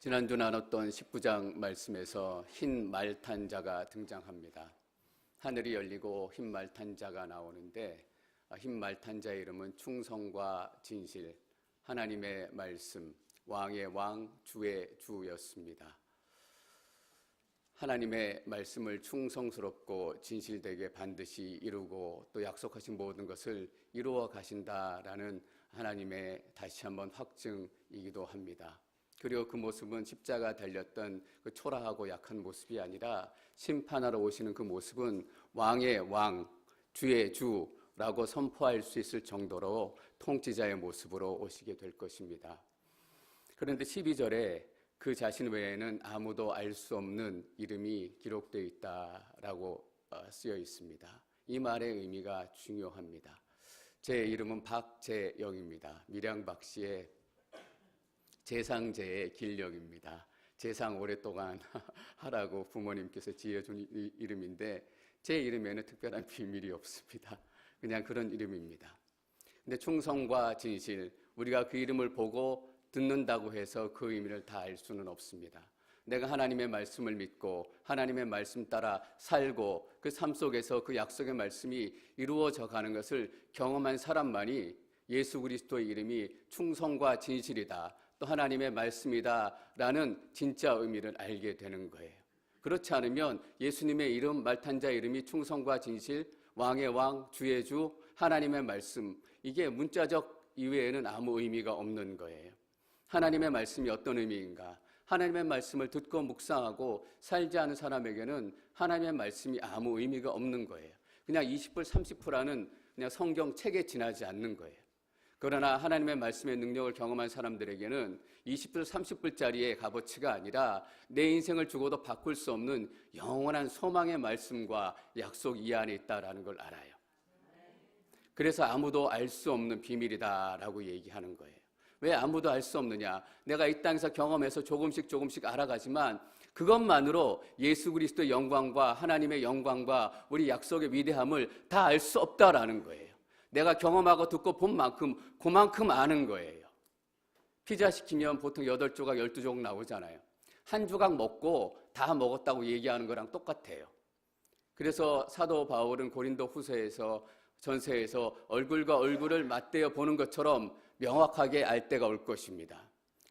지난주 나눴던 19장 말씀에서 흰 말 탄 자가 등장합니다. 하늘이 열리고 흰 말 탄 자가 나오는데 흰 말 탄 자의 이름은 충성과 진실, 하나님의 말씀, 왕의 왕, 주의 주였습니다. 하나님의 말씀을 충성스럽고 진실되게 반드시 이루고 또 약속하신 모든 것을 이루어 가신다라는 하나님의 다시 한번 확증이기도 합니다. 그리고 그 모습은 십자가 달렸던 그 초라하고 약한 모습이 아니라 심판하러 오시는 그 모습은 왕의 왕, 주의 주라고 선포할 수 있을 정도로 통치자의 모습으로 오시게 될 것입니다. 그런데 12절에 그 자신 외에는 아무도 알 수 없는 이름이 기록되어 있다라고 쓰여 있습니다. 이 말의 의미가 중요합니다. 제 이름은 박재영입니다. 밀양박 씨의 재상제의 길령입니다. 재상 오랫동안 하라고 부모님께서 지어준 이름인데 제 이름에는 특별한 비밀이 없습니다. 그냥 그런 이름입니다. 근데 충성과 진실, 우리가 그 이름을 보고 듣는다고 해서 그 의미를 다 알 수는 없습니다. 내가 하나님의 말씀을 믿고 하나님의 말씀 따라 살고 그 삶 속에서 그 약속의 말씀이 이루어져 가는 것을 경험한 사람만이 예수 그리스도의 이름이 충성과 진실이다, 또 하나님의 말씀이다라는 진짜 의미를 알게 되는 거예요. 그렇지 않으면 예수님의 이름, 말탄자 이름이 충성과 진실, 왕의 왕, 주의 주, 하나님의 말씀, 이게 문자적 이외에는 아무 의미가 없는 거예요. 하나님의 말씀이 어떤 의미인가? 하나님의 말씀을 듣고 묵상하고 살지 않은 사람에게는 하나님의 말씀이 아무 의미가 없는 거예요. 그냥 20불, 30불라는 그냥 성경 책에 지나지 않는 거예요. 그러나 하나님의 말씀의 능력을 경험한 사람들에게는 20불, 30불짜리의 값어치가 아니라 내 인생을 주고도 바꿀 수 없는 영원한 소망의 말씀과 약속이 이 안에 있다는 걸 알아요. 그래서 아무도 알 수 없는 비밀이다라고 얘기하는 거예요. 왜 아무도 알 수 없느냐? 내가 이 땅에서 경험해서 조금씩 알아가지만 그것만으로 예수 그리스도의 영광과 하나님의 영광과 우리 약속의 위대함을 다 알 수 없다라는 거예요. 내가 경험하고 듣고 본 만큼 그만큼 아는 거예요. 피자 시키면 보통 8조각, 12조각 나오잖아요. 한 조각 먹고 다 먹었다고 얘기하는 거랑 똑같아요. 그래서 사도 바울은 고린도 후서에서 전서에서 얼굴과 얼굴을 맞대어 보는 것처럼 명확하게 알 때가 올 것입니다.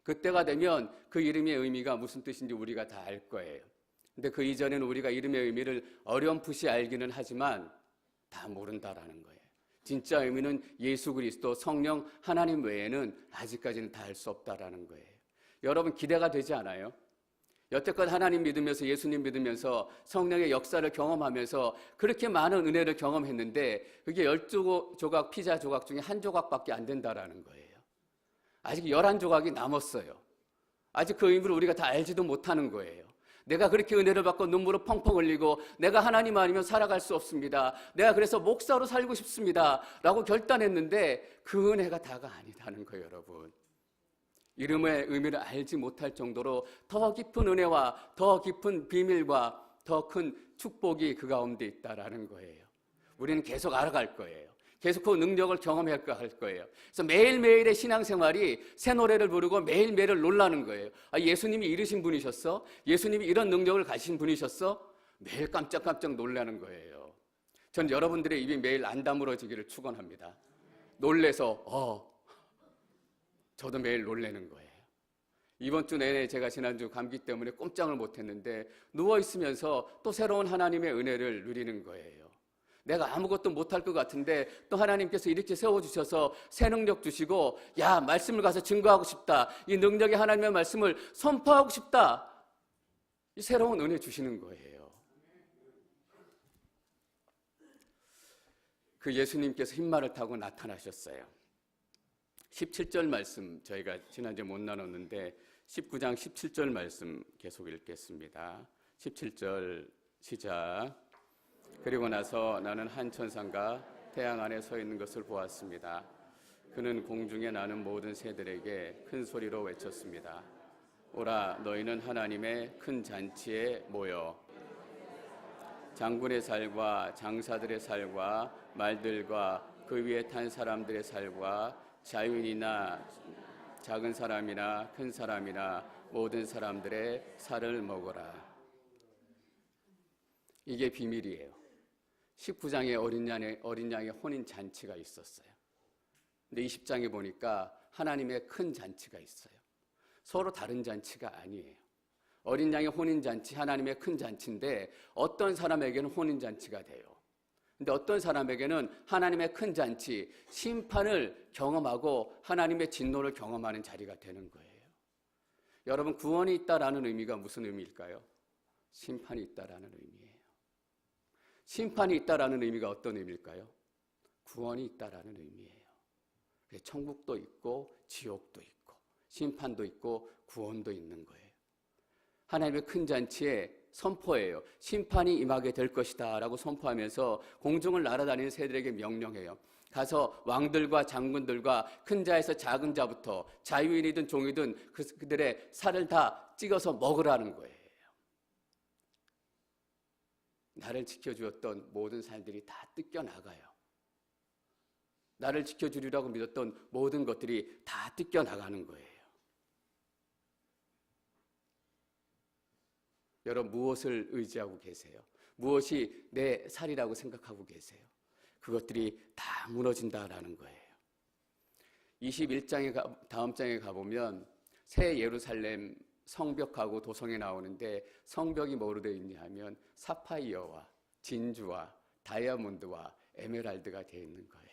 그때가 되면 그 이름의 의미가 무슨 뜻인지 우리가 다 알 거예요. 근데 그 이전에는 우리가 이름의 의미를 어렴풋이 알기는 하지만 다 모른다라는 거예요. 진짜 의미는 예수 그리스도, 성령, 하나님 외에는 아직까지는 다 알 수 없다라는 거예요. 여러분 기대가 되지 않아요? 여태껏 하나님 믿으면서 예수님 믿으면서 성령의 역사를 경험하면서 그렇게 많은 은혜를 경험했는데 그게 12조각 피자 조각 중에 한 조각밖에 안 된다라는 거예요. 아직 11조각이 남았어요. 아직 그 의미를 우리가 다 알지도 못하는 거예요. 내가 그렇게 은혜를 받고 눈물을 펑펑 흘리고 내가 하나님 아니면 살아갈 수 없습니다, 내가 그래서 목사로 살고 싶습니다 라고 결단했는데 그 은혜가 다가 아니다는 거예요. 여러분, 이름의 의미를 알지 못할 정도로 더 깊은 은혜와 더 깊은 비밀과 더 큰 축복이 그 가운데 있다라는 거예요. 우리는 계속 알아갈 거예요. 계속 그 능력을 경험할 거예요. 그래서 매일매일의 신앙생활이 새 노래를 부르고 매일매일을 놀라는 거예요. 아, 예수님이 이르신 분이셨어? 예수님이 이런 능력을 가신 분이셨어? 매일 깜짝깜짝 놀라는 거예요. 전 여러분들의 입이 매일 안 다물어지기를 축원합니다. 놀래서 저도 매일 놀라는 거예요. 이번 주 내내 제가 지난주 감기 때문에 꼼짝을 못했는데 누워있으면서 또 새로운 하나님의 은혜를 누리는 거예요. 내가 아무것도 못할 것 같은데 또 하나님께서 이렇게 세워주셔서 새 능력 주시고, 야, 말씀을 가서 증거하고 싶다, 이 능력의 하나님의 말씀을 선포하고 싶다, 이 새로운 은혜 주시는 거예요. 그 예수님께서 흰말을 타고 나타나셨어요. 17절 말씀 저희가 지난주에 못 나눴는데 19장 17절 말씀 계속 읽겠습니다. 17절 시작. 그리고 나서 나는 한 천사가 태양 안에 서 있는 것을 보았습니다. 그는 공중에 나는 모든 새들에게 큰 소리로 외쳤습니다. 오라, 너희는 하나님의 큰 잔치에 모여 장군의 살과 장사들의 살과 말들과 그 위에 탄 사람들의 살과 자유인이나 작은 사람이나 큰 사람이나 모든 사람들의 살을 먹어라. 이게 비밀이에요. 19장에 어린 양의 혼인 잔치가 있었어요. 근데 20장에 보니까 하나님의 큰 잔치가 있어요. 서로 다른 잔치가 아니에요. 어린 양의 혼인 잔치, 하나님의 큰 잔치인데 어떤 사람에게는 혼인 잔치가 돼요. 근데 어떤 사람에게는 하나님의 큰 잔치, 심판을 경험하고 하나님의 진노를 경험하는 자리가 되는 거예요. 여러분, 구원이 있다라는 의미가 무슨 의미일까요? 심판이 있다라는 의미예요. 심판이 있다라는 의미가 어떤 의미일까요? 구원이 있다라는 의미예요. 천국도 있고 지옥도 있고 심판도 있고 구원도 있는 거예요. 하나님의 큰 잔치에 선포해요. 심판이 임하게 될 것이다 라고 선포하면서 공중을 날아다니는 새들에게 명령해요. 가서 왕들과 장군들과 큰 자에서 작은 자부터 자유인이든 종이든 그들의 살을 다 찍어서 먹으라는 거예요. 나를 지켜주었던 모든 살들이 다 뜯겨나가요. 나를 지켜주리라고 믿었던 모든 것들이 다 뜯겨나가는 거예요. 여러분, 무엇을 의지하고 계세요? 무엇이 내 살이라고 생각하고 계세요? 그것들이 다 무너진다라는 거예요. 21장에 다음 장에 가보면 새 예루살렘 성벽하고 도성에 나오는데 성벽이 뭐로 되어 있냐 하면 사파이어와 진주와 다이아몬드와 에메랄드가 되어 있는 거예요.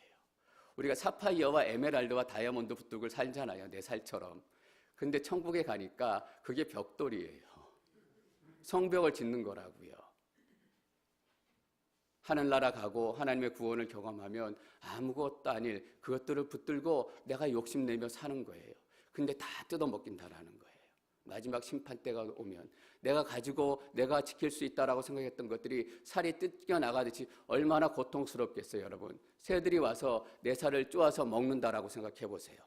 우리가 사파이어와 에메랄드와 다이아몬드 붓둑을 살잖아요. 내 살처럼. 근데 천국에 가니까 그게 벽돌이에요. 성벽을 짓는 거라고요. 하늘나라 가고 하나님의 구원을 경험하면 아무것도 아닐 그것들을 붙들고 내가 욕심내며 사는 거예요. 근데 다 뜯어먹긴다라는 거예요. 마지막 심판 때가 오면 내가 가지고 내가 지킬 수 있다라고 생각했던 것들이 살이 뜯겨나가듯이 얼마나 고통스럽겠어요, 여러분. 새들이 와서 내 살을 쪼아서 먹는다라고 생각해 보세요.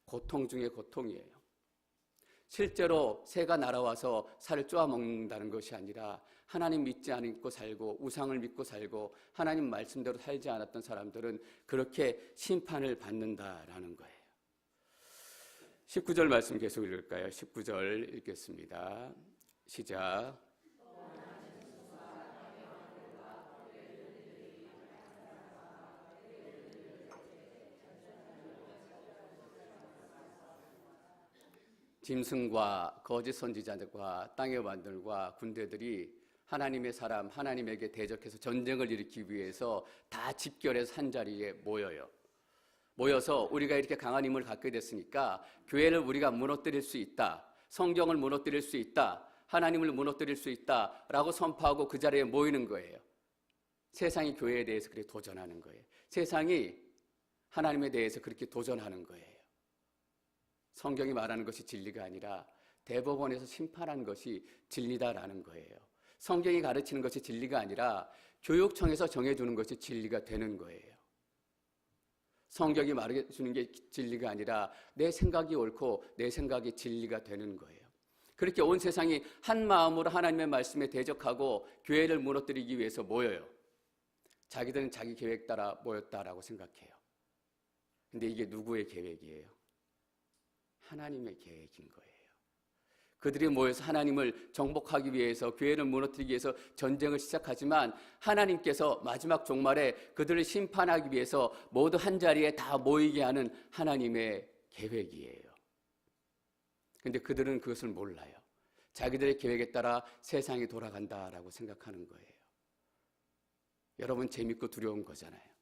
고통 중에 고통이에요. 실제로 새가 날아와서 살을 쪼아 먹는다는 것이 아니라 하나님 믿지 않고 살고 우상을 믿고 살고 하나님 말씀대로 살지 않았던 사람들은 그렇게 심판을 받는다라는 거예요. 19절 말씀 계속 읽을까요? 19절 읽겠습니다. 시작. 짐승과 거짓 선지자들과 땅의 왕들과 군대들이 하나님의 사람, 하나님에게 대적해서 전쟁을 일으키기 위해서 다 집결해서 한 자리에 모여서 우리가 이렇게 강한 힘을 갖게 됐으니까 교회를 우리가 무너뜨릴 수 있다, 성경을 무너뜨릴 수 있다, 하나님을 무너뜨릴 수 있다라고 선포하고 그 자리에 모이는 거예요. 세상이 교회에 대해서 그렇게 도전하는 거예요. 세상이 하나님에 대해서 그렇게 도전하는 거예요. 성경이 말하는 것이 진리가 아니라 대법원에서 심판하는 것이 진리다라는 거예요. 성경이 가르치는 것이 진리가 아니라 교육청에서 정해주는 것이 진리가 되는 거예요. 성경이 말해주는 게 진리가 아니라 내 생각이 옳고 내 생각이 진리가 되는 거예요. 그렇게 온 세상이 한 마음으로 하나님의 말씀에 대적하고 교회를 무너뜨리기 위해서 모여요. 자기들은 자기 계획 따라 모였다라고 생각해요. 근데 이게 누구의 계획이에요? 하나님의 계획인 거예요. 그들이 모여서 하나님을 정복하기 위해서 교회를 무너뜨리기 위해서 전쟁을 시작하지만 하나님께서 마지막 종말에 그들을 심판하기 위해서 모두 한자리에 다 모이게 하는 하나님의 계획이에요. 그런데 그들은 그것을 몰라요. 자기들의 계획에 따라 세상이 돌아간다라고 생각하는 거예요. 여러분, 재밌고 두려운 거잖아요.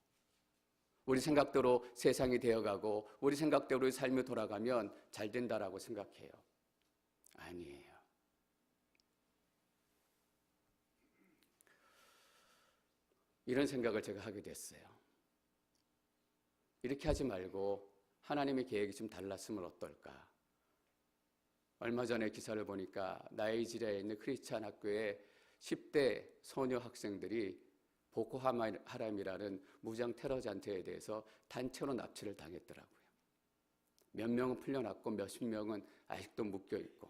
우리 생각대로 세상이 되어가고 우리 생각대로 삶이 돌아가면 잘 된다라고 생각해요. 아니에요. 이런 생각을 제가 하게 됐어요. 이렇게 하지 말고 하나님의 계획이 좀 달랐으면 어떨까? 얼마 전에 기사를 보니까 나이지리아에 있는 크리스찬 학교에 10대 소녀 학생들이 보코하람이라는 무장 테러 단체에 대해서 단체로 납치를 당했더라고요. 몇 명은 풀려났고 몇십 명은 아직도 묶여있고,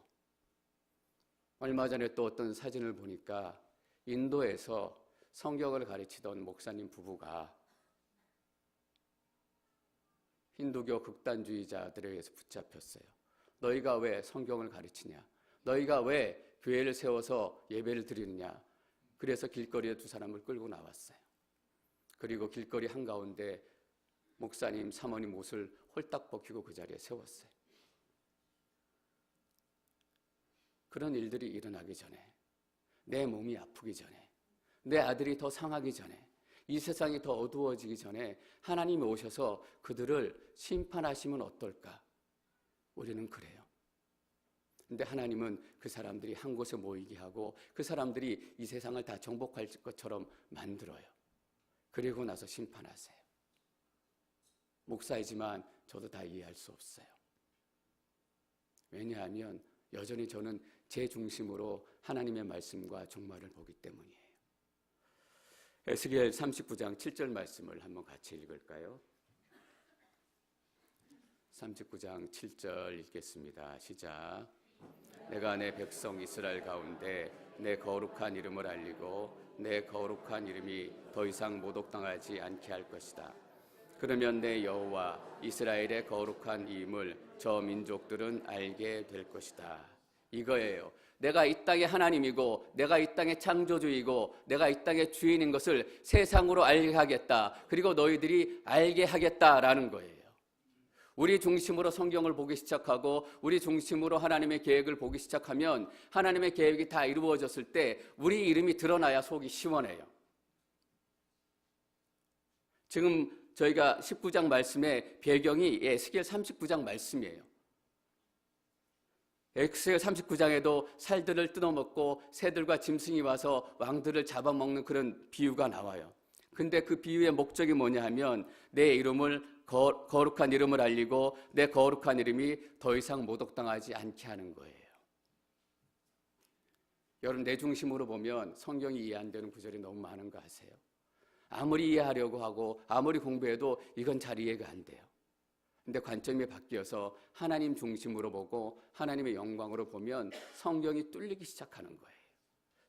얼마 전에 또 어떤 사진을 보니까 인도에서 성경을 가르치던 목사님 부부가 힌두교 극단주의자들에 의해서 붙잡혔어요. 너희가 왜 성경을 가르치냐? 너희가 왜 교회를 세워서 예배를 드리느냐? 그래서 길거리에 두 사람을 끌고 나왔어요. 그리고 길거리 한가운데 목사님, 사모님 옷을 홀딱 벗기고 그 자리에 세웠어요. 그런 일들이 일어나기 전에, 내 몸이 아프기 전에, 내 아들이 더 상하기 전에, 이 세상이 더 어두워지기 전에 하나님이 오셔서 그들을 심판하시면 어떨까? 우리는 그래요. 근데 하나님은 그 사람들이 한 곳에 모이게 하고 그 사람들이 이 세상을 다 정복할 것처럼 만들어요. 그리고 나서 심판하세요. 목사이지만 저도 다 이해할 수 없어요. 왜냐하면 여전히 저는 제 중심으로 하나님의 말씀과 종말을 보기 때문이에요. 에스겔 39장 7절 말씀을 한번 같이 읽을까요? 39장 7절 읽겠습니다. 시작. 내가 내 백성 이스라엘 가운데 내 거룩한 이름을 알리고 내 거룩한 이름이 더 이상 모독당하지 않게 할 것이다. 그러면 내 여호와 이스라엘의 거룩한 이임을 저 민족들은 알게 될 것이다. 이거예요. 내가 이 땅의 하나님이고 내가 이 땅의 창조주이고 내가 이 땅의 주인인 것을 세상으로 알게 하겠다. 그리고 너희들이 알게 하겠다라는 거예요. 우리 중심으로 성경을 보기 시작하고 우리 중심으로 하나님의 계획을 보기 시작하면 하나님의 계획이 다 이루어졌을 때 우리 이름이 드러나야 속이 시원해요. 지금 저희가 19장 말씀의 배경이 에스겔 39장 말씀이에요. 에스겔 39장에도 살들을 뜯어먹고 새들과 짐승이 와서 왕들을 잡아먹는 그런 비유가 나와요. 근데 그 비유의 목적이 뭐냐 하면 내 이름을 거룩한 이름을 알리고 내 거룩한 이름이 더 이상 모독당하지 않게 하는 거예요. 여러분, 내 중심으로 보면 성경이 이해 안 되는 구절이 너무 많은 거 아세요? 아무리 이해하려고 하고 아무리 공부해도 이건 잘 이해가 안 돼요. 근데 관점이 바뀌어서 하나님 중심으로 보고 하나님의 영광으로 보면 성경이 뚫리기 시작하는 거예요.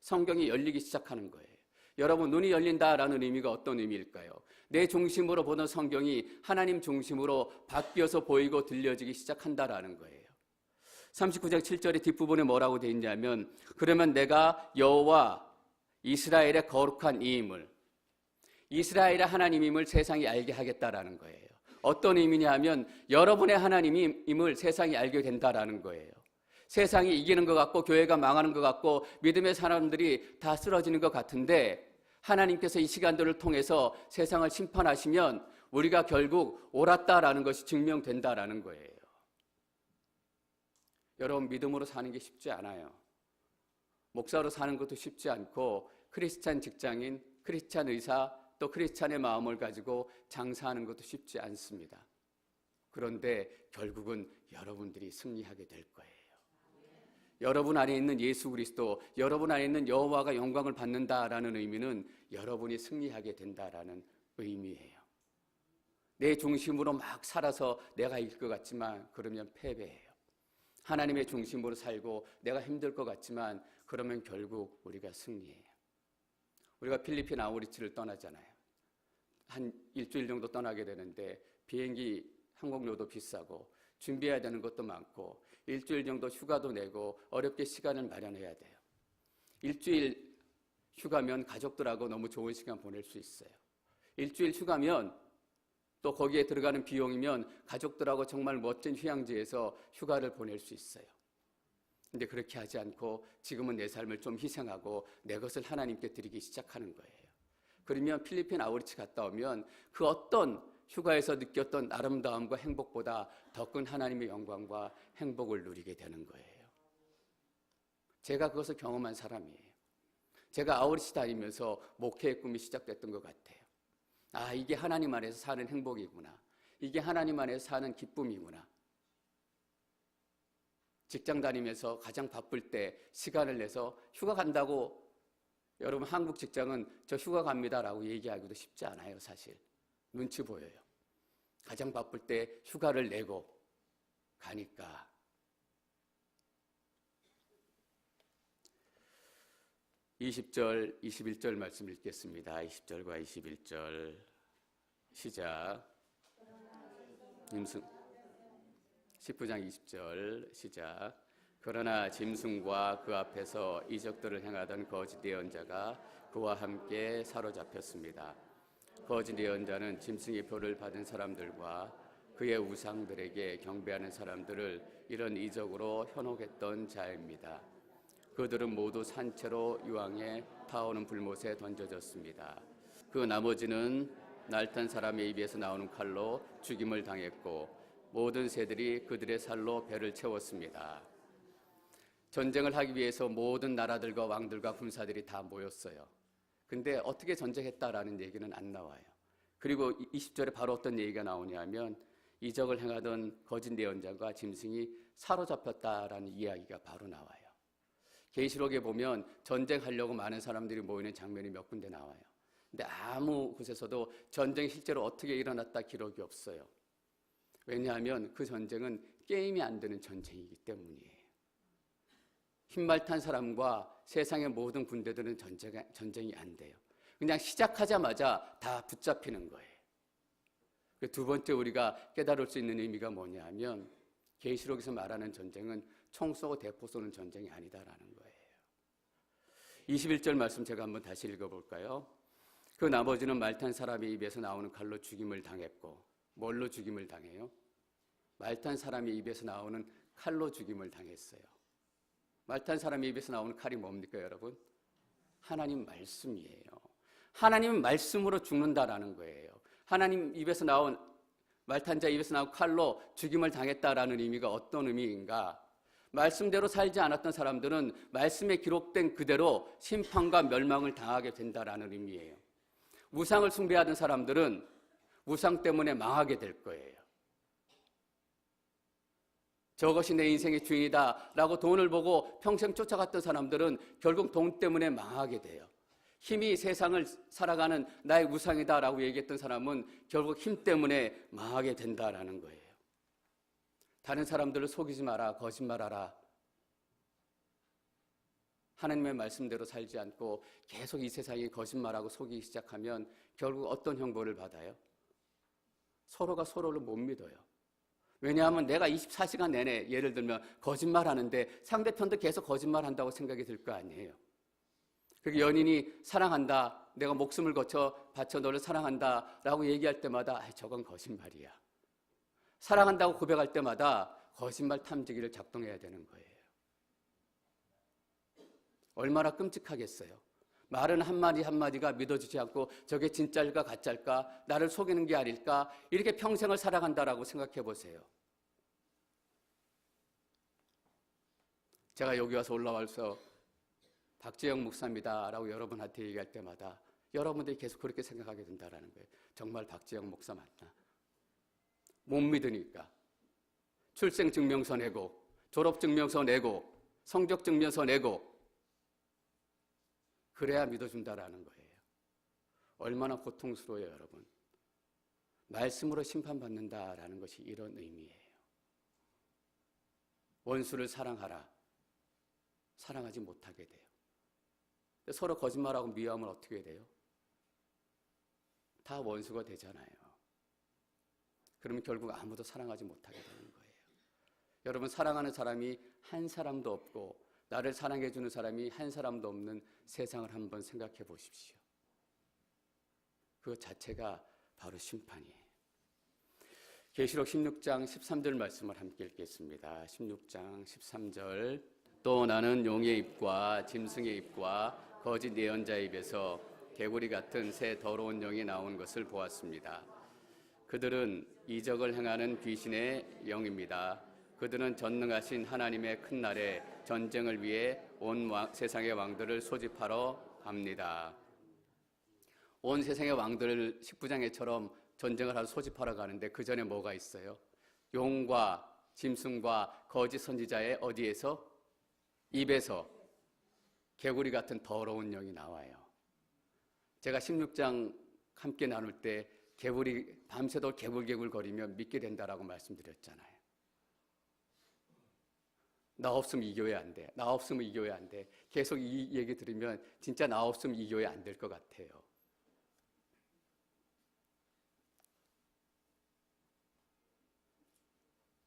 성경이 열리기 시작하는 거예요. 여러분, 눈이 열린다라는 의미가 어떤 의미일까요? 내 중심으로 보는 성경이 하나님 중심으로 바뀌어서 보이고 들려지기 시작한다라는 거예요. 39장 7절의 뒷부분에 뭐라고 되어 있냐면 그러면 내가 여호와 이스라엘의 거룩한 이임을 이스라엘의 하나님임을 세상이 알게 하겠다라는 거예요. 어떤 의미냐 하면 여러분의 하나님임을 세상이 알게 된다라는 거예요. 세상이 이기는 것 같고 교회가 망하는 것 같고 믿음의 사람들이 다 쓰러지는 것 같은데 하나님께서 이 시간들을 통해서 세상을 심판하시면 우리가 결국 옳았다라는 것이 증명된다라는 거예요. 여러분, 믿음으로 사는 게 쉽지 않아요. 목사로 사는 것도 쉽지 않고 크리스찬 직장인, 크리스찬 의사, 또 크리스찬의 마음을 가지고 장사하는 것도 쉽지 않습니다. 그런데 결국은 여러분들이 승리하게 될 거예요. 여러분 안에 있는 예수 그리스도, 여러분 안에 있는 여호와가 영광을 받는다라는 의미는 여러분이 승리하게 된다라는 의미예요. 내 중심으로 막 살아서 내가 이길 것 같지만 그러면 패배해요. 하나님의 중심으로 살고 내가 힘들 것 같지만 그러면 결국 우리가 승리해요. 우리가 필리핀 아우리치를 떠나잖아요. 한 일주일 정도 떠나게 되는데 비행기 항공료도 비싸고 준비해야 되는 것도 많고 일주일 정도 휴가도 내고 어렵게 시간을 마련해야 돼요. 일주일 휴가면 가족들하고 너무 좋은 시간 보낼 수 있어요. 일주일 휴가면 또 거기에 들어가는 비용이면 가족들하고 정말 멋진 휴양지에서 휴가를 보낼 수 있어요. 근데 그렇게 하지 않고 지금은 내 삶을 좀 희생하고 내 것을 하나님께 드리기 시작하는 거예요. 그러면 필리핀 아우리치 갔다 오면 그 어떤 휴가에서 느꼈던 아름다움과 행복보다 더 큰 하나님의 영광과 행복을 누리게 되는 거예요. 제가 그것을 경험한 사람이에요. 제가 아우리치 다니면서 목회의 꿈이 시작됐던 것 같아요. 아, 이게 하나님 안에서 사는 행복이구나. 이게 하나님 안에서 사는 기쁨이구나. 직장 다니면서 가장 바쁠 때 시간을 내서 휴가 간다고, 여러분 한국 직장은 저 휴가 갑니다라고 얘기하기도 쉽지 않아요. 사실 눈치 보여요. 가장 바쁠 때 휴가를 내고 가니까. (20절) (21절) 말씀 읽겠습니다. 20절과 21절 시작. 19장 20절 시작. 그러나 짐승과 그 앞에서 이적들을 행하던 거짓 예언자가 그와 함께 사로잡혔습니다. 거짓 예언자는 짐승의 표를 받은 사람들과 그의 우상들에게 경배하는 사람들을 이런 이적으로 현혹했던 자입니다. 그들은 모두 산채로 유황에 타오는 불못에 던져졌습니다. 그 나머지는 날탄 사람의 입에서 나오는 칼로 죽임을 당했고 모든 새들이 그들의 살로 배를 채웠습니다. 전쟁을 하기 위해서 모든 나라들과 왕들과 군사들이 다 모였어요. 근데 어떻게 전쟁했다라는 얘기는 안 나와요. 그리고 20절에 바로 어떤 얘기가 나오냐면 이적을 행하던 거짓 예언자가 짐승이 사로잡혔다라는 이야기가 바로 나와요. 계시록에 보면 전쟁하려고 많은 사람들이 모이는 장면이 몇 군데 나와요. 근데 아무 곳에서도 전쟁이 실제로 어떻게 일어났다 기록이 없어요. 왜냐하면 그 전쟁은 게임이 안 되는 전쟁이기 때문이에요. 흰말 탄 사람과 세상의 모든 군대들은 전쟁이 안 돼요. 그냥 시작하자마자 다 붙잡히는 거예요. 두 번째 우리가 깨달을 수 있는 의미가 뭐냐면 계시록에서 말하는 전쟁은 총 쏘고 대포 쏘는 전쟁이 아니다라는 거예요. 21절 말씀 제가 한번 다시 읽어볼까요? 그 나머지는 말탄 사람의 입에서 나오는 칼로 죽임을 당했고, 뭘로 죽임을 당해요? 말탄 사람의 입에서 나오는 칼로 죽임을 당했어요. 말탄 사람의 입에서 나오는 칼이 뭡니까, 여러분? 하나님 말씀이에요. 하나님 말씀으로 죽는다라는 거예요. 하나님 입에서 나온 말탄 자 입에서 나온 칼로 죽임을 당했다라는 의미가 어떤 의미인가? 말씀대로 살지 않았던 사람들은 말씀에 기록된 그대로 심판과 멸망을 당하게 된다라는 의미예요. 우상을 숭배하던 사람들은 우상 때문에 망하게 될 거예요. 저것이 내 인생의 주인이다 라고 돈을 보고 평생 쫓아갔던 사람들은 결국 돈 때문에 망하게 돼요. 힘이 세상을 살아가는 나의 우상이다 라고 얘기했던 사람은 결국 힘 때문에 망하게 된다라는 거예요. 다른 사람들을 속이지 마라, 거짓말하라. 하나님의 말씀대로 살지 않고 계속 이 세상에 거짓말하고 속이기 시작하면 결국 어떤 형벌을 받아요? 서로가 서로를 못 믿어요. 왜냐하면 내가 24시간 내내 예를 들면 거짓말하는데 상대편도 계속 거짓말한다고 생각이 들 거 아니에요. 그리고 연인이 사랑한다, 내가 목숨을 바쳐 너를 사랑한다 라고 얘기할 때마다 저건 거짓말이야. 사랑한다고 고백할 때마다 거짓말 탐지기를 작동해야 되는 거예요. 얼마나 끔찍하겠어요. 말은 한마디 한마디가 믿어지지 않고 저게 진짜일까 가짜일까, 나를 속이는 게 아닐까, 이렇게 평생을 살아간다라고 생각해 보세요. 제가 여기 와서 올라와서 박재영 목사입니다 라고 여러분한테 얘기할 때마다 여러분들이 계속 그렇게 생각하게 된다는 거예요. 정말 박재영 목사 맞나? 못 믿으니까 출생증명서 내고 졸업증명서 내고 성적증명서 내고 그래야 믿어준다라는 거예요. 얼마나 고통스러워요, 여러분. 말씀으로 심판받는다라는 것이 이런 의미예요. 원수를 사랑하라. 사랑하지 못하게 돼요. 서로 거짓말하고 미워하면 어떻게 돼요? 다 원수가 되잖아요. 그러면 결국 아무도 사랑하지 못하게 되는 거예요. 여러분, 사랑하는 사람이 한 사람도 없고 나를 사랑해주는 사람이 한 사람도 없는 세상을 한번 생각해 보십시오. 그 자체가 바로 심판이에요. 계시록 16장 13절 말씀을 함께 읽겠습니다. 16장 13절. 또 나는 용의 입과 짐승의 입과 거짓 예언자의 입에서 개구리 같은 새 더러운 영이 나온 것을 보았습니다. 그들은 이적을 행하는 귀신의 영입니다. 그들은 전능하신 하나님의 큰 날에 전쟁을 위해 온 세상의 왕들을 소집하러 갑니다. 온 세상의 왕들을 식부장애처럼 전쟁을 하러 소집하러 가는데 그 전에 뭐가 있어요? 용과 짐승과 거짓 선지자의 어디에서? 입에서 개구리 같은 더러운 영이 나와요. 제가 16장 함께 나눌 때 개구리 밤새도록 개굴개굴 거리며 믿게 된다라고 말씀드렸잖아요. 나 없으면 이 교회 안 돼. 나 없으면 이 교회 안 돼. 계속 이 얘기 들으면 진짜 나 없으면 이 교회 안 될 것 같아요.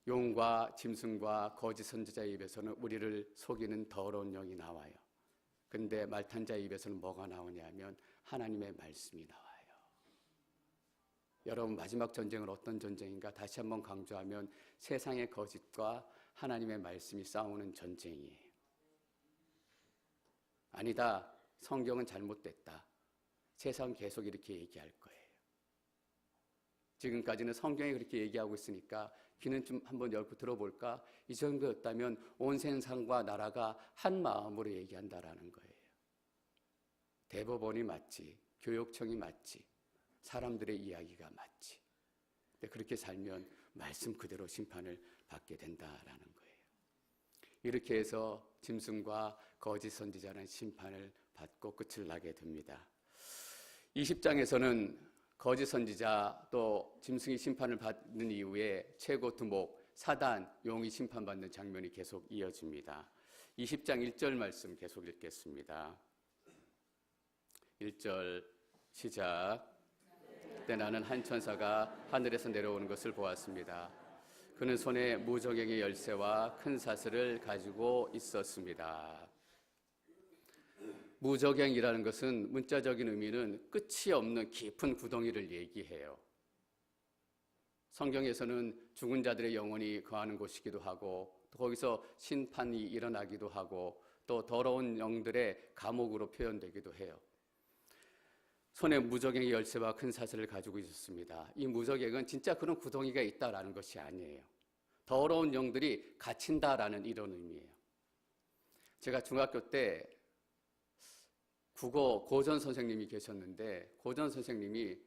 용과 짐승과 거짓 선지자의 입에서는 우리를 속이는 더러운 영이 나와요. 근데 말탄 자의 입에서는 뭐가 나오냐면 하나님의 말씀이 나와요. 여러분, 마지막 전쟁은 어떤 전쟁인가? 다시 한번 강조하면 세상의 거짓과 하나님의 말씀이 싸우는 전쟁이에요. 아니다, 성경은 잘못됐다. 세상은 계속 이렇게 얘기할 거예요. 지금까지는 성경이 그렇게 얘기하고 있으니까 귀는 좀 한번 열고 들어볼까? 이 정도였다면 온 세상과 나라가 한 마음으로 얘기한다라는 거예요. 대법원이 맞지, 교육청이 맞지, 사람들의 이야기가 맞지. 근데 그렇게 살면 말씀 그대로 심판을 받게 된다라는 거예요. 이렇게 해서 짐승과 거짓 선지자는 심판을 받고 끝을 나게 됩니다. 20장에서는 거짓 선지자 또 짐승이 심판을 받는 이후에 최고 두목 사단 용이 심판받는 장면이 계속 이어집니다. 20장 1절 말씀 계속 읽겠습니다. 1절 시작. 그때 나는 한 천사가 하늘에서 내려오는 것을 보았습니다. 그는 손에 무저갱의 열쇠와 큰 사슬을 가지고 있었습니다. 무저갱이라는 것은 문자적인 의미는 끝이 없는 깊은 구덩이를 얘기해요. 성경에서는 죽은 자들의 영혼이 거하는 곳이기도 하고 또 거기서 심판이 일어나기도 하고 또 더러운 영들의 감옥으로 표현되기도 해요. 손에 무저갱의 열쇠와 큰 사슬을 가지고 있었습니다. 이 무저갱은 진짜 그런 구덩이가 있다라는 것이 아니에요. 더러운 영들이 갇힌다라는 이런 의미예요. 제가 중학교 때 국어 고전 선생님이 계셨는데 고전 선생님이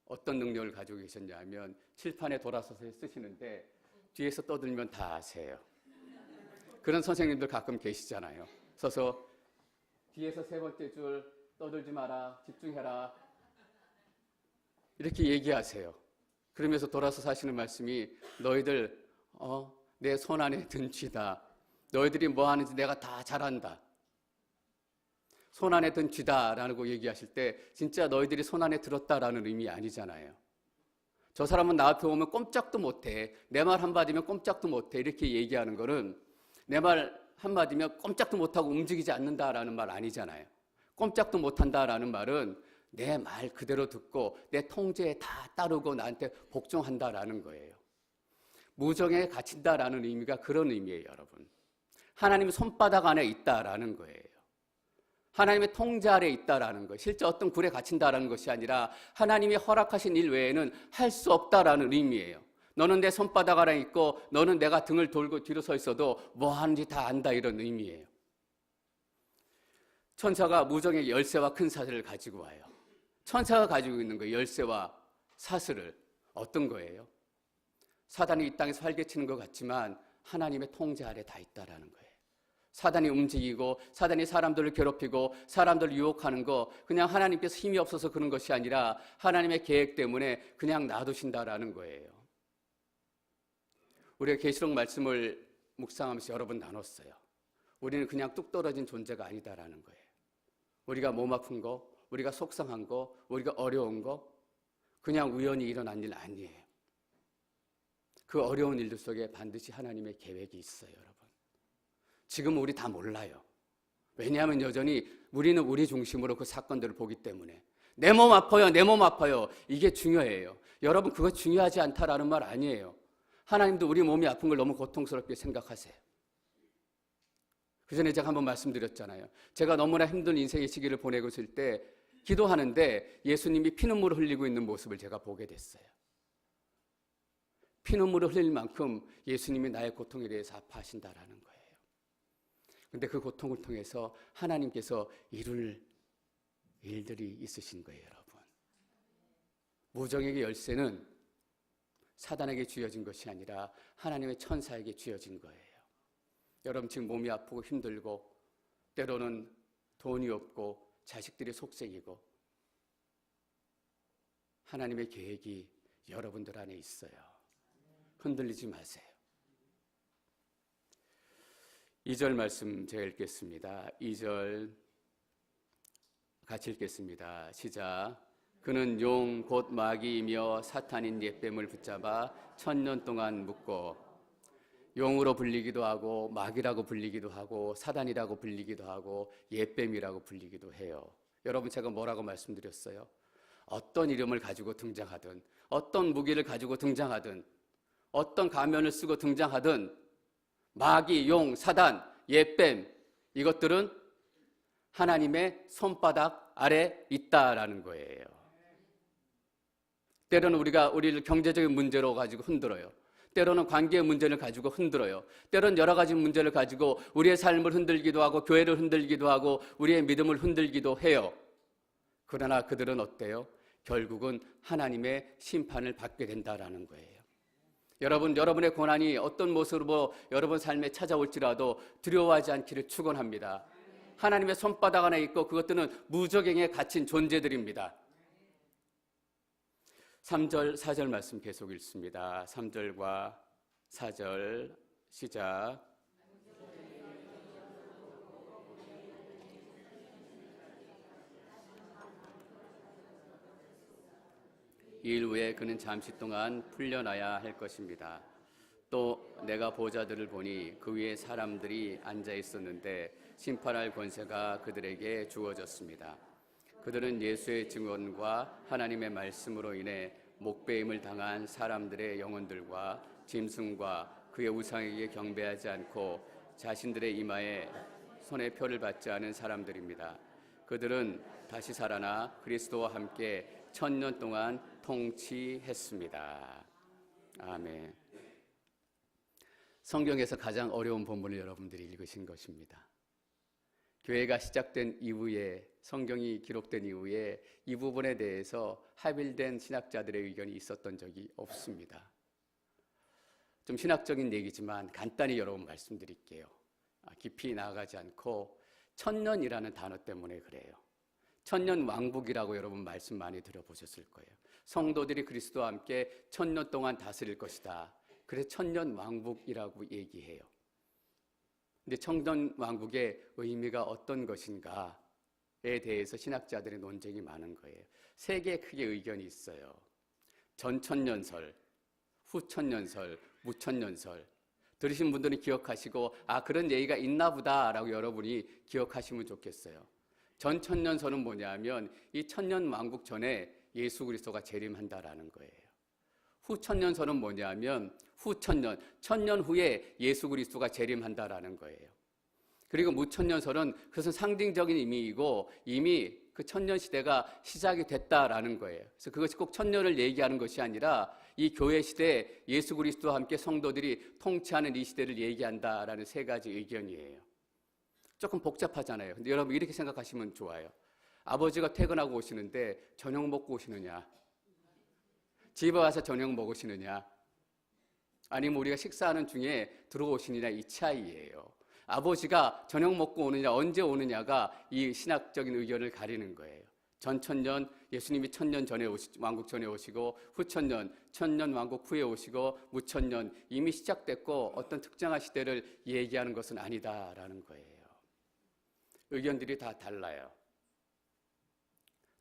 어떤 능력을 가지고 계셨냐면 칠판에 돌아서서 쓰시는데 뒤에서 떠들면 다 아세요. 그런 선생님들 가끔 계시잖아요. 서서 뒤에서 세 번째 줄 떠들지 마라, 집중해라 이렇게 얘기하세요. 그러면서 돌아서 하시는 말씀이 너희들 내 손 안에 든 쥐다. 너희들이 뭐 하는지 내가 다 잘 안다. 손 안에 든 쥐다라고 얘기하실 때 진짜 너희들이 손 안에 들었다라는 의미 아니잖아요. 저 사람은 나 앞에 오면 꼼짝도 못해. 내 말 한마디면 꼼짝도 못해. 이렇게 얘기하는 거는 내 말 한마디면 꼼짝도 못하고 움직이지 않는다라는 말 아니잖아요. 꼼짝도 못한다라는 말은 내 말 그대로 듣고 내 통제에 다 따르고 나한테 복종한다라는 거예요. 무정에 갇힌다라는 의미가 그런 의미예요, 여러분. 하나님의 손바닥 안에 있다라는 거예요. 하나님의 통제 아래 있다라는 것, 실제 어떤 굴에 갇힌다라는 것이 아니라 하나님이 허락하신 일 외에는 할 수 없다라는 의미예요. 너는 내 손바닥 아래 있고 너는 내가 등을 돌고 뒤로 서 있어도 뭐 하는지 다 안다 이런 의미예요. 천사가 무정의 열쇠와 큰 사슬을 가지고 와요. 천사가 가지고 있는 그 열쇠와 사슬을 어떤 거예요? 사단이 이 땅에서 활개치는 것 같지만 하나님의 통제 아래 다 있다라는 거예요. 사단이 움직이고 사단이 사람들을 괴롭히고 사람들을 유혹하는 거 그냥 하나님께서 힘이 없어서 그런 것이 아니라 하나님의 계획 때문에 그냥 놔두신다라는 거예요. 우리가 계시록 말씀을 묵상하면서 여러 번 나눴어요. 우리는 그냥 뚝 떨어진 존재가 아니다라는 거예요. 우리가 몸 아픈 거, 우리가 속상한 거, 우리가 어려운 거 그냥 우연히 일어난 일 아니에요. 그 어려운 일들 속에 반드시 하나님의 계획이 있어요, 여러분. 지금 우리 다 몰라요. 왜냐하면 여전히 우리는 우리 중심으로 그 사건들을 보기 때문에 내 몸 아파요, 내 몸 아파요. 이게 중요해요. 여러분 그거 중요하지 않다라는 말 아니에요. 하나님도 우리 몸이 아픈 걸 너무 고통스럽게 생각하세요. 그 전에 제가 한번 말씀드렸잖아요. 제가 너무나 힘든 인생의 시기를 보내고 있을 때 기도하는데 예수님이 피눈물을 흘리고 있는 모습을 제가 보게 됐어요. 피눈물을 흘릴 만큼 예수님이 나의 고통에 대해서 아파하신다라는 거예요. 근데 그 고통을 통해서 하나님께서 이룰 일들이 있으신 거예요, 여러분. 무정에게 열쇠는 사단에게 주어진 것이 아니라 하나님의 천사에게 주어진 거예요. 여러분 지금 몸이 아프고 힘들고 때로는 돈이 없고 자식들이 속색이고 하나님의 계획이 여러분들 안에 있어요. 흔들리지 마세요. 2절 말씀 제가 읽겠습니다. 2절 같이 읽겠습니다. 시작. 그는 용 곧 마귀이며 사탄인 옛뱀을 붙잡아 1000년 동안 묶고, 용으로 불리기도 하고 마귀라고 불리기도 하고 사단이라고 불리기도 하고 옛뱀이라고 불리기도 해요. 여러분, 제가 뭐라고 말씀드렸어요? 어떤 이름을 가지고 등장하든, 어떤 무기를 가지고 등장하든, 어떤 가면을 쓰고 등장하든 마귀, 용, 사단, 옛뱀, 이것들은 하나님의 손바닥 아래 있다라는 거예요. 때로는 우리가 우리를 경제적인 문제로 가지고 흔들어요. 때로는 관계의 문제를 가지고 흔들어요. 때로는 여러 가지 문제를 가지고 우리의 삶을 흔들기도 하고 교회를 흔들기도 하고 우리의 믿음을 흔들기도 해요. 그러나 그들은 어때요? 결국은 하나님의 심판을 받게 된다라는 거예요. 여러분, 여러분의 고난이 어떤 모습으로 여러분 삶에 찾아올지라도 두려워하지 않기를 축원합니다. 하나님의 손바닥 안에 있고 그것들은 무적행에 갇힌 존재들입니다. 3절, 4절 말씀 계속 읽습니다. 3절과 4절 시작. 이 일 후에 그는 잠시 동안 풀려나야 할 것입니다. 또 내가 보좌들을 보니 그 위에 사람들이 앉아 있었는데 심판할 권세가 그들에게 주어졌습니다. 그들은 예수의 증언과 하나님의 말씀으로 인해 목배임을 당한 사람들의 영혼들과 짐승과 그의 우상에게 경배하지 않고 자신들의 이마에 손의 표를 받지 않은 사람들입니다. 그들은 다시 살아나 그리스도와 함께 1000년 동안 통치했습니다. 아멘. 성경에서 가장 어려운 본문을 여러분들이 읽으신 것입니다. 교회가 시작된 이후에, 성경이 기록된 이후에 이 부분에 대해서 합일된 신학자들의 의견이 있었던 적이 없습니다. 좀 신학적인 얘기지만 간단히 여러분 말씀드릴게요. 깊이 나아가지 않고 1000년이라는 단어 때문에 그래요. 1000년 왕국이라고 여러분 말씀 많이 들어보셨을 거예요. 성도들이 그리스도와 함께 1000년 동안 다스릴 것이다. 그래서 1000년 왕국이라고 얘기해요. 근데 1000년 왕국의 의미가 어떤 것인가에 대해서 신학자들의 논쟁이 많은 거예요. 세 개의 크게 의견이 있어요. 전천년설, 후천년설, 무천년설. 들으신 분들은 기억하시고 그런 얘기가 있나 보다라고 여러분이 기억하시면 좋겠어요. 전천년설은 뭐냐면 이 1000년 왕국 전에 예수 그리스도가 재림한다라는 거예요. 후천년설은 뭐냐면 후천년, 1000년 후에 예수 그리스도가 재림한다라는 거예요. 그리고 무천년설은 그것은 상징적인 의미이고 이미 그 1000년 시대가 시작이 됐다라는 거예요. 그래서 그것이 꼭 1000년을 얘기하는 것이 아니라 이 교회 시대에 예수 그리스도와 함께 성도들이 통치하는 이 시대를 얘기한다라는 세 가지 의견이에요. 조금 복잡하잖아요. 근데 여러분 이렇게 생각하시면 좋아요. 아버지가 퇴근하고 오시는데 저녁 먹고 오시느냐? 집에 와서 저녁 먹으시느냐? 아니면 우리가 식사하는 중에 들어오시느냐? 이 차이예요. 아버지가 저녁 먹고 오느냐, 언제 오느냐가 이 신학적인 의견을 가리는 거예요. 전천년, 예수님이 1000년 전에 왕국 전에 오시고, 후천년, 1000년 왕국 후에 오시고, 무천년, 이미 시작됐고 어떤 특정한 시대를 얘기하는 것은 아니다라는 거예요. 의견들이 다 달라요.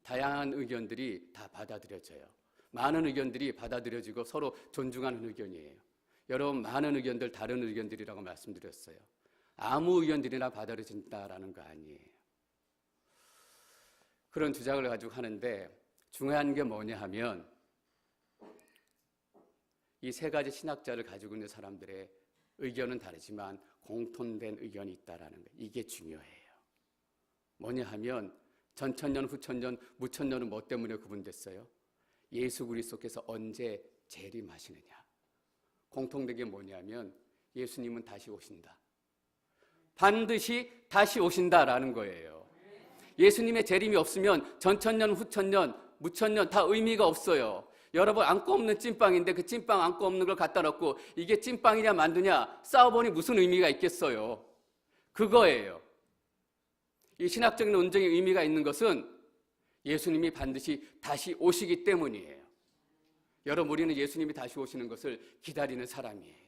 다양한 의견들이 다 받아들여져요. 많은 의견들이 받아들여지고 서로 존중하는 의견이에요. 여러분, 많은 의견들, 다른 의견들이라고 말씀드렸어요. 아무 의견들이나 받아들여진다라는 거 아니에요. 그런 주장을 가지고 하는데 중요한 게 뭐냐 하면 이 세 가지 신학자를 가지고 있는 사람들의 의견은 다르지만 공통된 의견이 있다라는 거예요. 이게 중요해요. 뭐냐 하면 전천년, 후천년, 무천년은 뭐 때문에 구분됐어요? 예수 그리스도께서 언제 재림하시느냐. 공통된 게 뭐냐면 예수님은 다시 오신다. 반드시 다시 오신다라는 거예요. 예수님의 재림이 없으면 전천년, 후천년, 무천년 다 의미가 없어요. 여러분, 안고 없는 찐빵인데 그 찐빵 안고 없는 걸 갖다 놓고 이게 찐빵이냐 만두냐 싸워보니 무슨 의미가 있겠어요. 그거예요. 이 신학적인 논쟁의 의미가 있는 것은 예수님이 반드시 다시 오시기 때문이에요. 여러분, 우리는 예수님이 다시 오시는 것을 기다리는 사람이에요.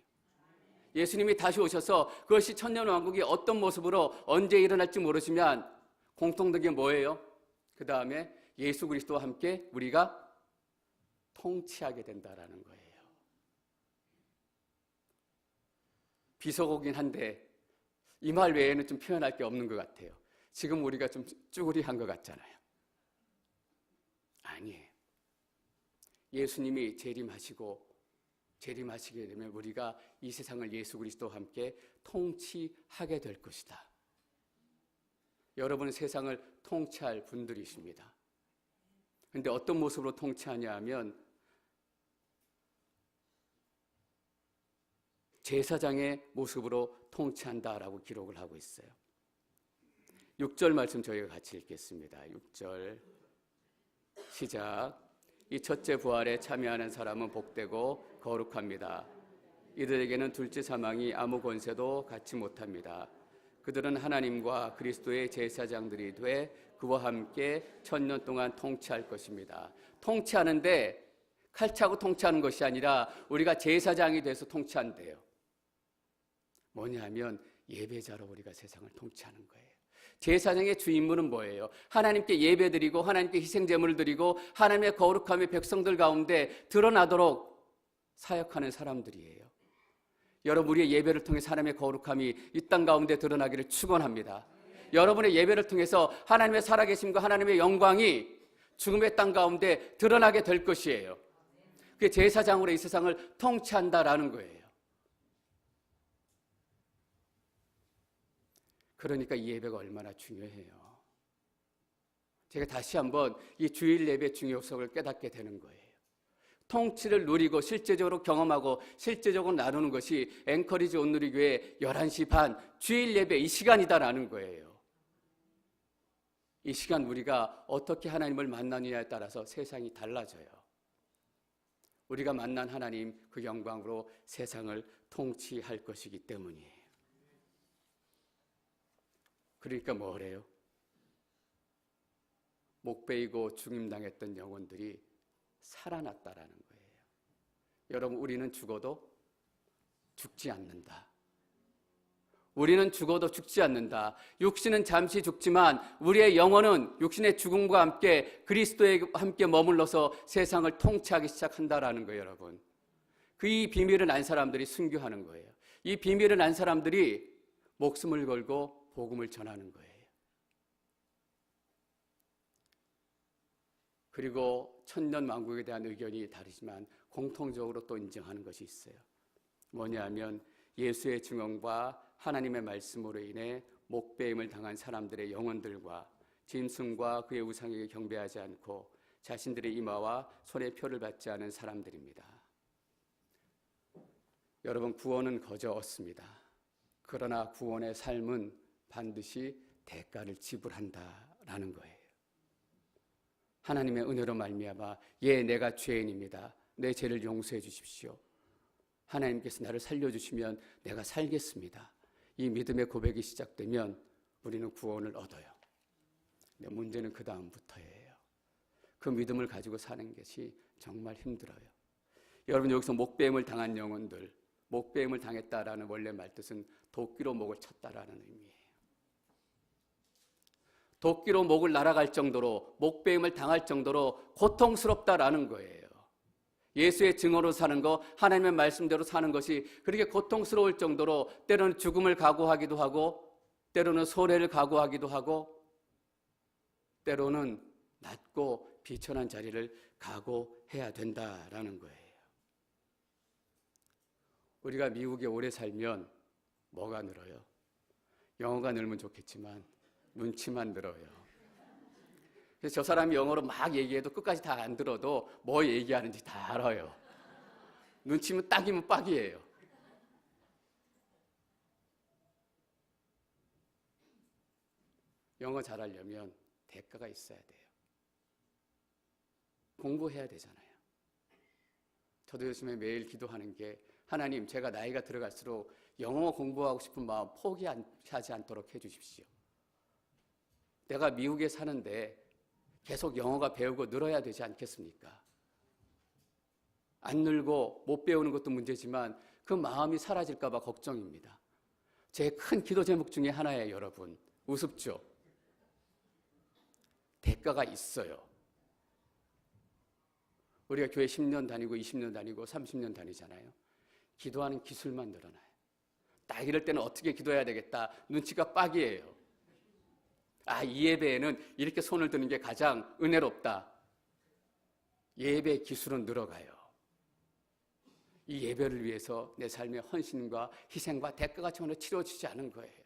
예수님이 다시 오셔서 그것이 천년왕국이 어떤 모습으로 언제 일어날지 모르지만 공통된 게 뭐예요? 그 다음에 예수 그리스도와 함께 우리가 통치하게 된다라는 거예요. 비속어긴 한데 이 말 외에는 좀 표현할 게 없는 것 같아요. 지금 우리가 좀 쭈구리한 것 같잖아요. 아니에요. 예수님이 재림하시게 되면 우리가 이 세상을 예수 그리스도와 함께 통치하게 될 것이다. 여러분은 세상을 통치할 분들이십니다. 그런데 어떤 모습으로 통치하냐 하면 제사장의 모습으로 통치한다라고 기록을 하고 있어요. 6절 말씀 저희가 같이 읽겠습니다. 6절 시작. 이 첫째 부활에 참여하는 사람은 복되고 거룩합니다. 이들에게는 둘째 사망이 아무 권세도 갖지 못합니다. 그들은 하나님과 그리스도의 제사장들이 돼 그와 함께 1000년 동안 통치할 것입니다. 통치하는데 칼차고 통치하는 것이 아니라 우리가 제사장이 돼서 통치한대요. 뭐냐 하면 예배자로 우리가 세상을 통치하는 거예요. 제사장의 주임무는 뭐예요? 하나님께 예배드리고 하나님께 희생제물을 드리고 하나님의 거룩함이 백성들 가운데 드러나도록 사역하는 사람들이에요. 여러분, 우리의 예배를 통해 하나님의 거룩함이 이 땅 가운데 드러나기를 축원합니다. 여러분의 예배를 통해서 하나님의 살아계심과 하나님의 영광이 죽음의 땅 가운데 드러나게 될 것이에요. 그게 제사장으로 이 세상을 통치한다라는 거예요. 그러니까 이 예배가 얼마나 중요해요. 제가 다시 한번 이 주일 예배의 중요성을 깨닫게 되는 거예요. 통치를 누리고 실제적으로 경험하고 실제적으로 나누는 것이 앵커리지 온누리교회 11시 반 주일 예배 이 시간이다라는 거예요. 이 시간 우리가 어떻게 하나님을 만나느냐에 따라서 세상이 달라져요. 우리가 만난 하나님 그 영광으로 세상을 통치할 것이기 때문이에요. 그러니까 뭐래요? 목베이고 죽임당했던 영혼들이 살아났다라는 거예요. 여러분, 우리는 죽어도 죽지 않는다. 우리는 죽어도 죽지 않는다. 육신은 잠시 죽지만 우리의 영혼은 육신의 죽음과 함께 그리스도에 함께 머물러서 세상을 통치하기 시작한다라는 거예요, 여러분. 이 비밀을 안 사람들이 순교하는 거예요. 이 비밀을 안 사람들이 목숨을 걸고 복음을 전하는 거예요. 그리고 천년왕국에 대한 의견이 다르지만 공통적으로 또 인정하는 것이 있어요. 뭐냐 하면 예수의 증언과 하나님의 말씀으로 인해 목배임을 당한 사람들의 영혼들과 짐승과 그의 우상에게 경배하지 않고 자신들의 이마와 손에 표를 받지 않은 사람들입니다. 여러분, 구원은 거저 얻습니다. 그러나 구원의 삶은 반드시 대가를 지불한다라는 거예요. 하나님의 은혜로 말미암아 내가 죄인입니다. 내 죄를 용서해 주십시오. 하나님께서 나를 살려주시면 내가 살겠습니다. 이 믿음의 고백이 시작되면 우리는 구원을 얻어요. 근데 문제는 그 다음부터예요. 그 믿음을 가지고 사는 것이 정말 힘들어요. 여러분, 여기서 목배임을 당한 영혼들, 목배임을 당했다라는 원래 말뜻은 도끼로 목을 쳤다라는 의미예요. 도끼로 목을 날아갈 정도로 목배임을 당할 정도로 고통스럽다라는 거예요. 예수의 증언으로 사는 거, 하나님의 말씀대로 사는 것이 그렇게 고통스러울 정도로 때로는 죽음을 각오하기도 하고 때로는 손해를 각오하기도 하고 때로는 낮고 비천한 자리를 각오해야 된다라는 거예요. 우리가 미국에 오래 살면 뭐가 늘어요? 영어가 늘면 좋겠지만 눈치만 늘어요. 그래서 저 사람이 영어로 막 얘기해도 끝까지 다 안 들어도 뭐 얘기하는지 다 알아요. 눈치면 딱이면 빡이에요. 영어 잘하려면 대가가 있어야 돼요. 공부해야 되잖아요. 저도 요즘에 매일 기도하는 게 하나님, 제가 나이가 들어갈수록 영어 공부하고 싶은 마음 포기하지 않도록 해주십시오. 내가 미국에 사는데 계속 영어가 배우고 늘어야 되지 않겠습니까? 안 늘고 못 배우는 것도 문제지만 그 마음이 사라질까 봐 걱정입니다. 제 큰 기도 제목 중에 하나예요, 여러분. 우습죠? 대가가 있어요. 우리가 교회 10년 다니고 20년 다니고 30년 다니잖아요. 기도하는 기술만 늘어나요. 딱 이럴 때는 어떻게 기도해야 되겠다. 눈치가 빡이에요. 이 예배에는 이렇게 손을 드는 게 가장 은혜롭다. 예배 기술은 늘어가요. 이 예배를 위해서 내 삶의 헌신과 희생과 대가가 전혀 치러지지 않은 거예요.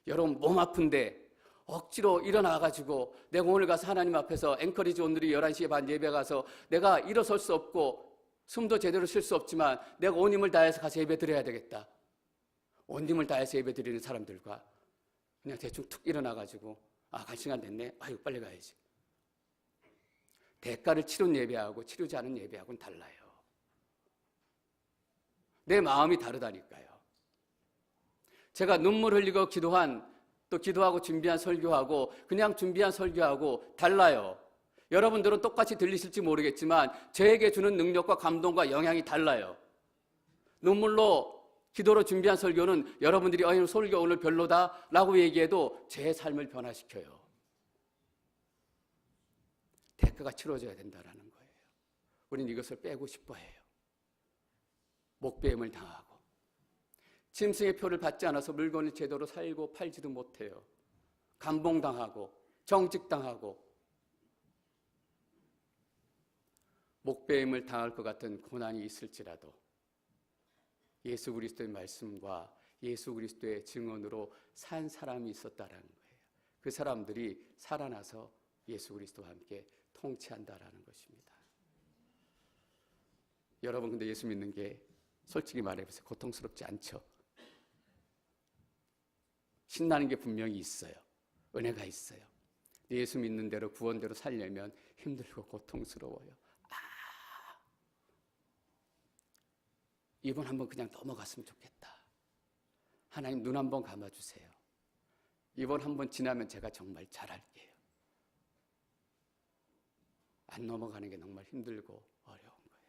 여러분 몸 아픈데 억지로 일어나가지고 내가 오늘 가서 하나님 앞에서 앵커리지 오늘이 11시에 반 예배 가서 내가 일어설 수 없고 숨도 제대로 쉴 수 없지만 내가 온 힘을 다해서 가서 예배 드려야 되겠다. 온 힘을 다해서 예배 드리는 사람들과 그냥 대충 툭 일어나가지고 갈 시간 됐네. 아유 빨리 가야지. 대가를 치른 예배하고 치르지 않은 예배하고는 달라요. 내 마음이 다르다니까요. 제가 눈물 흘리고 또 기도하고 준비한 설교하고 그냥 준비한 설교하고 달라요. 여러분들은 똑같이 들리실지 모르겠지만 저에게 주는 능력과 감동과 영향이 달라요. 눈물로 기도로 준비한 설교는 여러분들이 설교 오늘 별로다 라고 얘기해도 제 삶을 변화시켜요. 대가가 치러져야 된다는 거예요. 우리는 이것을 빼고 싶어 해요. 목배임을 당하고 짐승의 표를 받지 않아서 물건을 제대로 살고 팔지도 못해요. 감봉당하고 정직당하고 목배임을 당할 것 같은 고난이 있을지라도 예수 그리스도의 말씀과 예수 그리스도의 증언으로 산 사람이 있었다라는 거예요. 그 사람들이 살아나서 예수 그리스도와 함께 통치한다라는 것입니다. 여러분 근데 예수 믿는 게 솔직히 말해보세요. 고통스럽지 않죠? 신나는 게 분명히 있어요. 은혜가 있어요. 예수 믿는 대로 구원대로 살려면 힘들고 고통스러워요. 이번 한번 그냥 넘어갔으면 좋겠다. 하나님 눈 한번 감아주세요. 이번 한번 지나면 제가 정말 잘할게요. 안 넘어가는 게 정말 힘들고 어려운 거예요.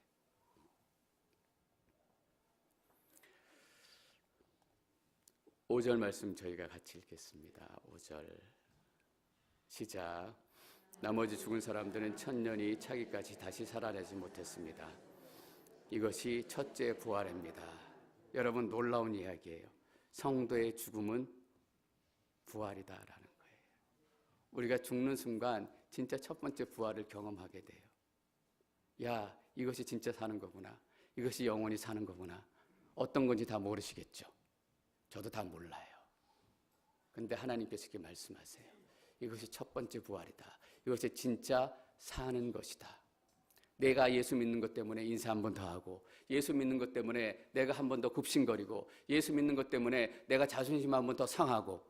5절 말씀 저희가 같이 읽겠습니다. 5절 시작. 나머지 죽은 사람들은 천년이 차기까지 다시 살아나지 못했습니다. 이것이 첫째 부활입니다. 여러분 놀라운 이야기예요. 성도의 죽음은 부활이다라는 거예요. 우리가 죽는 순간 진짜 첫 번째 부활을 경험하게 돼요. 야, 이것이 진짜 사는 거구나. 이것이 영원히 사는 거구나. 어떤 건지 다 모르시겠죠. 저도 다 몰라요. 근데 하나님께서 이렇게 말씀하세요. 이것이 첫 번째 부활이다. 이것이 진짜 사는 것이다. 내가 예수 믿는 것 때문에 인사 한 번 더 하고, 예수 믿는 것 때문에 내가 한 번 더 굽신거리고, 예수 믿는 것 때문에 내가 자존심 한 번 더 상하고,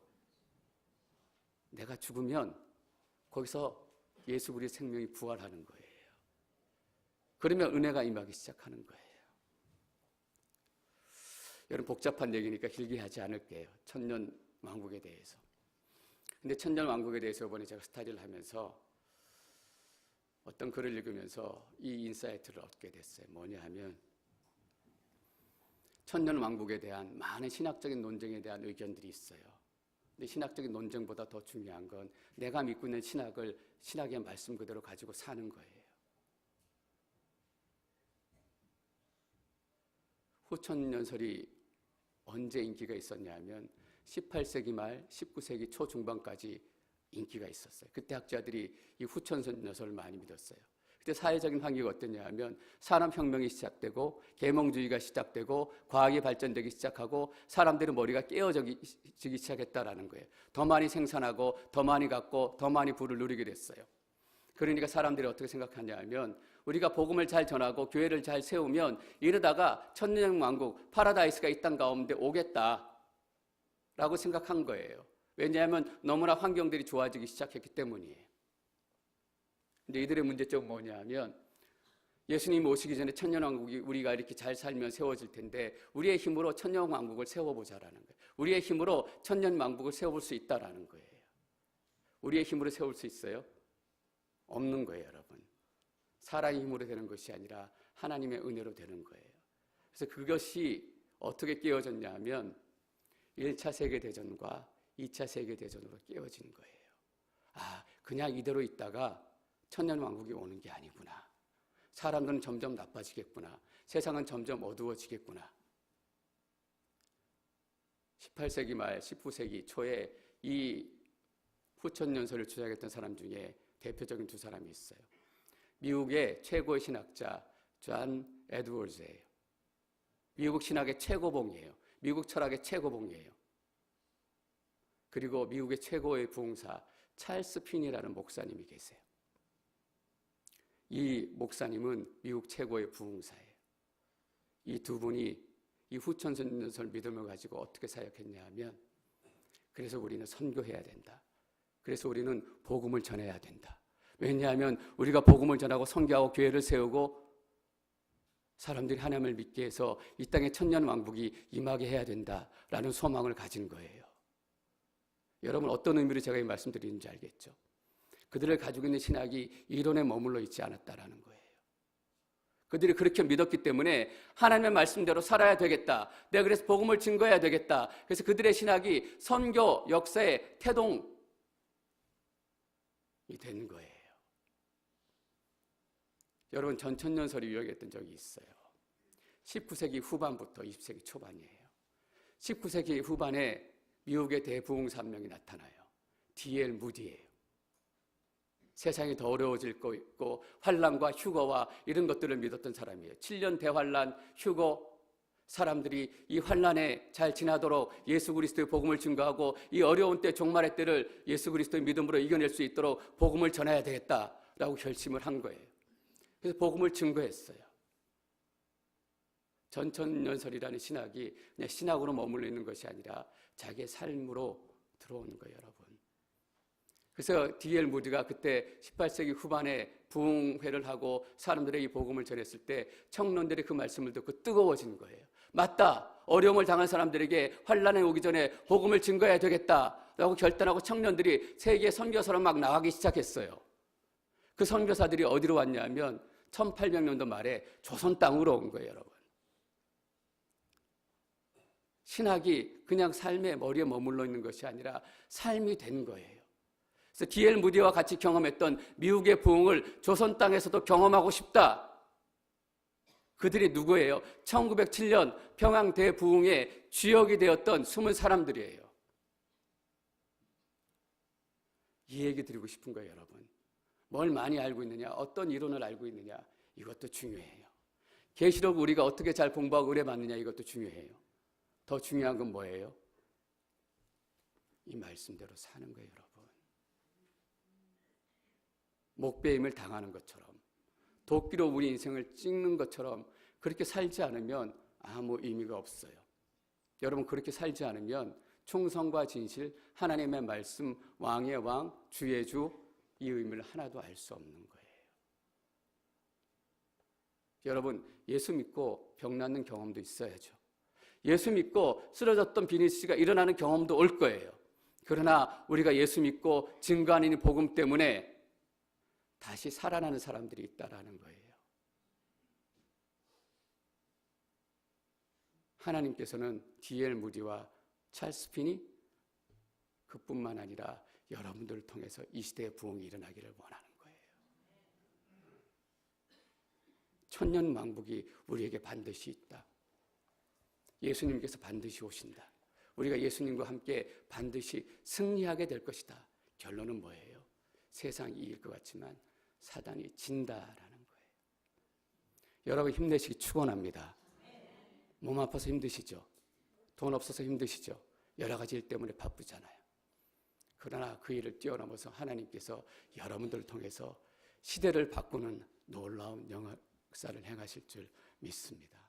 내가 죽으면 거기서 예수 그리스도의 생명이 부활하는 거예요. 그러면 은혜가 임하기 시작하는 거예요. 여러분 복잡한 얘기니까 길게 하지 않을게요. 천년 왕국에 대해서. 근데 천년 왕국에 대해서 이번에 제가 스타디를 하면서 어떤 글을 읽으면서 이 인사이트를 얻게 됐어요. 뭐냐 하면 천년 왕국에 대한 많은 신학적인 논쟁에 대한 의견들이 있어요. 근데 신학적인 논쟁보다 더 중요한 건 내가 믿고 있는 신학을 신학의 말씀 그대로 가지고 사는 거예요. 후천년설이 언제 인기가 있었냐 하면 18세기 말 19세기 초중반까지 인기가 있었어요. 그때 학자들이 이 후천년설을 많이 믿었어요. 그때 사회적인 환경이 어땠냐 하면 산업혁명이 시작되고 계몽주의가 시작되고 과학이 발전되기 시작하고 사람들의 머리가 깨어지기 시작했다라는 거예요. 더 많이 생산하고 더 많이 갖고 더 많이 부를 누리게 됐어요. 그러니까 사람들이 어떻게 생각하냐 하면 우리가 복음을 잘 전하고 교회를 잘 세우면 이러다가 천년왕국 파라다이스가 이 땅 가운데 오겠다라고 생각한 거예요. 왜냐하면 너무나 환경들이 좋아지기 시작했기 때문이에요. 근데 이들의 문제점은 뭐냐 하면 예수님 오시기 전에 천년왕국이 우리가 이렇게 잘 살면 세워질 텐데 우리의 힘으로 천년왕국을 세워보자라는 거예요. 우리의 힘으로 천년왕국을 세워볼 수 있다라는 거예요. 우리의 힘으로 세울 수 있어요? 없는 거예요, 여러분. 사람의 힘으로 되는 것이 아니라 하나님의 은혜로 되는 거예요. 그래서 그것이 어떻게 깨어졌냐 하면 1차 세계대전과 2차 세계대전으로 깨어진 거예요. 그냥 이대로 있다가 천년왕국이 오는 게 아니구나. 사람들은 점점 나빠지겠구나. 세상은 점점 어두워지겠구나. 18세기 말 19세기 초에 이 후천연설을 주장했던 사람 중에 대표적인 두 사람이 있어요. 미국의 최고의 신학자 존 에드워즈예요. 미국 신학의 최고봉이에요. 미국 철학의 최고봉이에요. 그리고 미국의 최고의 부흥사 찰스 핀이라는 목사님이 계세요. 이 목사님은 미국 최고의 부흥사예요. 이 두 분이 이 후천연설 믿음을 가지고 어떻게 사역했냐 하면, 그래서 우리는 선교해야 된다. 그래서 우리는 복음을 전해야 된다. 왜냐하면 우리가 복음을 전하고 선교하고 교회를 세우고 사람들이 하나님을 믿게 해서 이 땅에 천년왕국이 임하게 해야 된다라는 소망을 가진 거예요. 여러분, 어떤 의미로 제가 이 말씀드리는지 알겠죠? 그들을 가지고 있는 신학이 이론에 머물러 있지 않았다라는 거예요. 그들이 그렇게 믿었기 때문에 하나님의 말씀대로 살아야 되겠다. 내가 그래서 복음을 증거해야 되겠다. 그래서 그들의 신학이 선교 역사의 태동이 된 거예요. 여러분, 전천년설이 유행했던 적이 있어요. 19세기 후반부터 20세기 초반이에요. 19세기 후반에 미국의 대부흥사 한 명이 나타나요. D.L. 무디예요. 세상이 더 어려워질 거 있고 환란과 휴거와 이런 것들을 믿었던 사람이에요. 7년 대환란, 휴거, 사람들이 이 환란에 잘 지나도록 예수 그리스도의 복음을 증거하고 이 어려운 때, 종말의 때를 예수 그리스도의 믿음으로 이겨낼 수 있도록 복음을 전해야 되겠다라고 결심을 한 거예요. 그래서 복음을 증거했어요. 전천연설이라는 신학이 그냥 신학으로 머물러 있는 것이 아니라 자기의 삶으로 들어오는 거예요, 여러분. 그래서 D.L. 무디가 그때 18세기 후반에 부흥회를 하고 사람들에게 이 복음을 전했을 때 청년들이 그 말씀을 듣고 뜨거워진 거예요. 맞다. 어려움을 당한 사람들에게 환란이 오기 전에 복음을 증거해야 되겠다라고 결단하고 청년들이 세계 선교사로 막 나가기 시작했어요. 그 선교사들이 어디로 왔냐면 1800년도 말에 조선 땅으로 온 거예요, 여러분. 신학이 그냥 삶의 머리에 머물러 있는 것이 아니라 삶이 된 거예요. 그래서 D.L. 무디와 같이 경험했던 미국의 부흥을 조선 땅에서도 경험하고 싶다. 그들이 누구예요? 1907년 평양 대부흥의 주역이 되었던 숨은 사람들이에요. 이 얘기 드리고 싶은 거예요, 여러분. 뭘 많이 알고 있느냐, 어떤 이론을 알고 있느냐, 이것도 중요해요. 계시록 우리가 어떻게 잘 공부하고 은혜 받느냐, 이것도 중요해요. 더 중요한 건 뭐예요? 이 말씀대로 사는 거예요, 여러분. 목배임을 당하는 것처럼, 도끼로 우리 인생을 찍는 것처럼 그렇게 살지 않으면 아무 의미가 없어요. 여러분, 그렇게 살지 않으면 충성과 진실, 하나님의 말씀, 왕의 왕, 주의 주, 이 의미를 하나도 알 수 없는 거예요. 여러분, 예수 믿고 병 낫는 경험도 있어야죠. 예수 믿고 쓰러졌던 비니 씨가 일어나는 경험도 올 거예요. 그러나 우리가 예수 믿고 증거하는 이 복음 때문에 다시 살아나는 사람들이 있다라는 거예요. 하나님께서는 D.L. 무디와 찰스 핀이 그뿐만 아니라 여러분들을 통해서 이 시대의 부흥이 일어나기를 원하는 거예요. 천년왕국이 우리에게 반드시 있다. 예수님께서 반드시 오신다. 우리가 예수님과 함께 반드시 승리하게 될 것이다. 결론은 뭐예요? 세상이 이길 것 같지만 사단이 진다라는 거예요. 여러분, 힘내시기 축원합니다. 몸 아파서 힘드시죠? 돈 없어서 힘드시죠? 여러 가지 일 때문에 바쁘잖아요. 그러나 그 일을 뛰어넘어서 하나님께서 여러분들을 통해서 시대를 바꾸는 놀라운 역사를 행하실 줄 믿습니다.